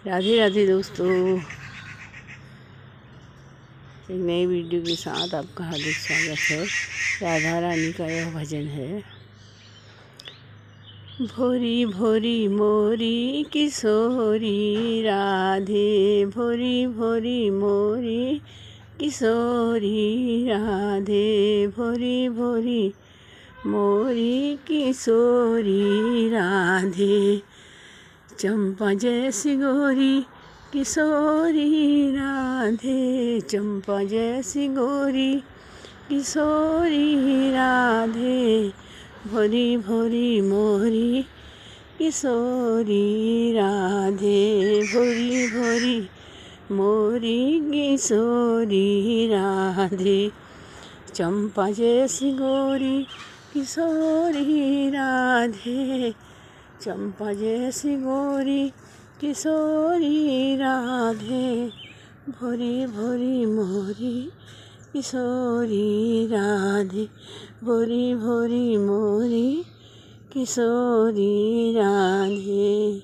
राधे राधे दोस्तों, एक नई वीडियो के साथ आपका हार्दिक स्वागत है। राधा रानी का यह भजन है। भोरी भोरी मोरी किशोरी राधे, भोरी भोरी मोरी किशोरी राधे, भोरी भोरी मोरी किशोरी राधे। चंपा जैसी गोरी किशोरी राधे, चंपा जैसी गोरी किशोरी राधे, भोरी भोरी मोरी किशोरी राधे, भोरी भोरी मोरी किशोरी राधे। चंपा जैसी गोरी किशोरी राधे, चंपा जैसी गोरी किशोरी राधे, भोरी भोरी मोरी किशोरी राधे, भोरी भोरी मोरी किशोरी राधे।